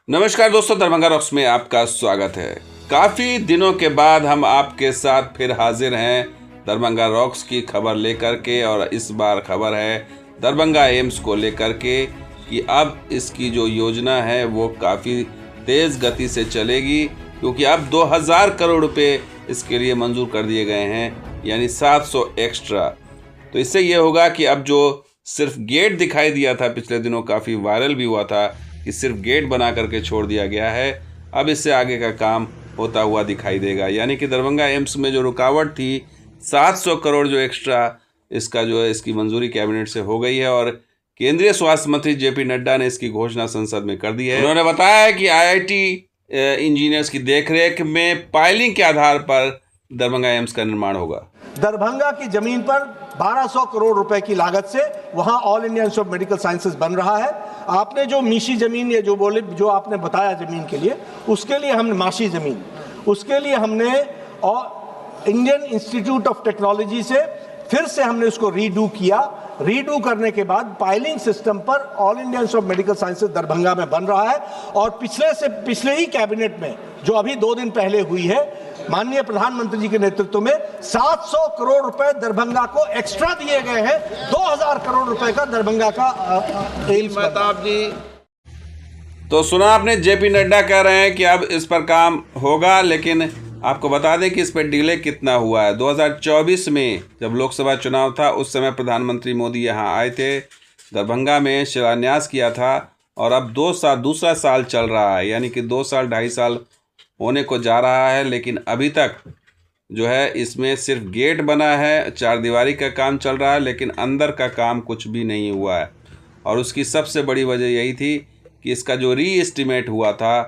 नमस्कार दोस्तों, दरभंगा रॉक्स में आपका स्वागत है। काफ़ी दिनों के बाद हम आपके साथ फिर हाजिर हैं दरभंगा रॉक्स की खबर लेकर के। और इस बार खबर है दरभंगा एम्स को लेकर के कि अब इसकी जो योजना है वो काफ़ी तेज़ गति से चलेगी, क्योंकि अब 2000 करोड़ रुपए इसके लिए मंजूर कर दिए गए हैं, यानी 700 एक्स्ट्रा। तो इससे ये होगा कि अब जो सिर्फ गेट दिखाई दिया था, पिछले दिनों काफ़ी वायरल भी हुआ था कि सिर्फ गेट बना करके छोड़ दिया गया है, अब इससे आगे का काम होता हुआ दिखाई देगा। यानी कि दरभंगा एम्स में जो रुकावट थी 700 करोड़ जो एक्स्ट्रा इसका जो है इसकी मंजूरी कैबिनेट से हो गई है। और केंद्रीय स्वास्थ्य मंत्री जेपी नड्डा ने इसकी घोषणा संसद में कर दी है। उन्होंने बताया है कि आईआईटी इंजीनियर्स की देखरेख में पाइलिंग के आधार पर दरभंगा एम्स का निर्माण होगा। दरभंगा की जमीन पर 1200 करोड़ रुपए की लागत से वहां all India institute of medical sciences बन रहा है। आपने जो मीशी जमीन या जो आपने बताया जमीन के लिए, उसके लिए हमने माशी जमीन, उसके लिए हमने इंडियन इंस्टीट्यूट ऑफ टेक्नोलॉजी से फिर से हमने उसको रीडू किया। रीडू करने के बाद पाइलिंग सिस्टम पर all India institute of medical sciences Darbhanga में बन रहा है। और पिछले ही कैबिनेट में, जो अभी 2 दिन पहले हुई है, माननीय प्रधानमंत्री जी के नेतृत्व में 700 करोड़ रुपए दरभंगा को एक्स्ट्रा दिए गए हैं। 2000 करोड़ रुपए का दरभंगा का एम्स मेहताब जी। तो सुना आपने, जेपी नड्डा कह रहे हैं कि अब इस पर काम होगा। लेकिन आपको बता दें कि इस पर डिले कितना हुआ है। 2024 में जब लोकसभा चुनाव था, उस समय प्रधानमंत्री मोदी यहाँ आए थे, दरभंगा में शिलान्यास किया था। और अब दूसरा साल चल रहा है, यानी कि 2 साल 2.5 साल होने को जा रहा है। लेकिन अभी तक जो है इसमें सिर्फ गेट बना है, 4 दीवारी का काम चल रहा है, लेकिन अंदर का काम कुछ भी नहीं हुआ है। और उसकी सबसे बड़ी वजह यही थी कि इसका जो री एस्टिमेट हुआ था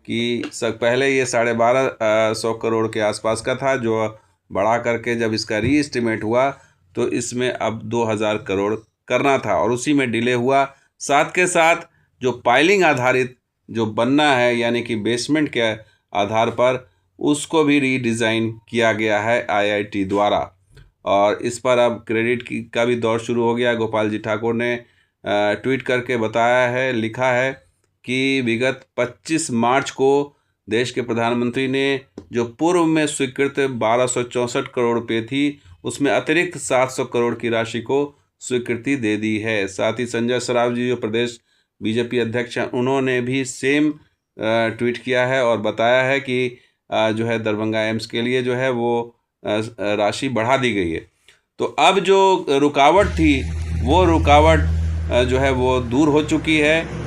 कि पहले ये 1250 करोड़ के आसपास का था, जो बढ़ा करके जब इसका री एस्टिमेट हुआ तो इसमें अब 2000 करोड़ करना था, और उसी में डिले हुआ। साथ के साथ जो पाइलिंग आधारित जो बनना है, यानी कि बेसमेंट के आधार पर, उसको भी रीडिज़ाइन किया गया है आईआईटी द्वारा। और इस पर अब क्रेडिट का भी दौर शुरू हो गया। गोपाल जी ठाकुर ने ट्वीट करके बताया है, लिखा है कि विगत 25 मार्च को देश के प्रधानमंत्री ने जो पूर्व में स्वीकृत 1264 करोड़ रुपये थी, उसमें अतिरिक्त 700 करोड़ की राशि को स्वीकृति दे दी है। साथ ही संजय सराफ जी, जो प्रदेश बीजेपी अध्यक्ष हैं, उन्होंने भी सेम ट्वीट किया है और बताया है कि जो है दरभंगा एम्स के लिए जो है वो राशि बढ़ा दी गई है। तो अब जो रुकावट थी वो रुकावट जो है वो दूर हो चुकी है।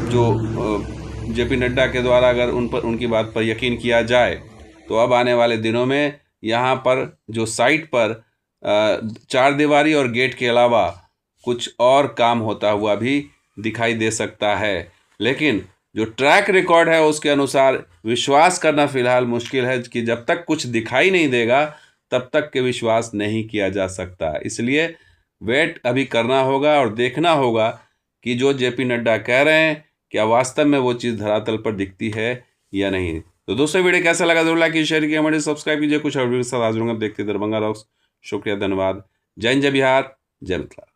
जो जेपी नड्डा के द्वारा अगर उनकी बात पर यकीन किया जाए तो अब आने वाले दिनों में यहाँ पर जो साइट पर 4 दीवारी और गेट के अलावा कुछ और काम होता हुआ भी दिखाई दे सकता है। लेकिन जो ट्रैक रिकॉर्ड है उसके अनुसार विश्वास करना फ़िलहाल मुश्किल है, कि जब तक कुछ दिखाई नहीं देगा तब तक के विश्वास नहीं किया जा सकता। इसलिए वेट अभी करना होगा और देखना होगा कि जो जेपी नड्डा कह रहे हैं क्या वास्तव में वो चीज़ धरातल पर दिखती है या नहीं। तो दोस्तों, वीडियो कैसा लगा जरूर लाइक कीजिए, शेयर कीजिए, हमारे सब्सक्राइब कीजिए। कुछ और वीडियो के साथ हाजिर होंगे। देखते दरभंगा रॉक्स। शुक्रिया, धन्यवाद। जय हिंद, जय बिहार, जय मिथिला।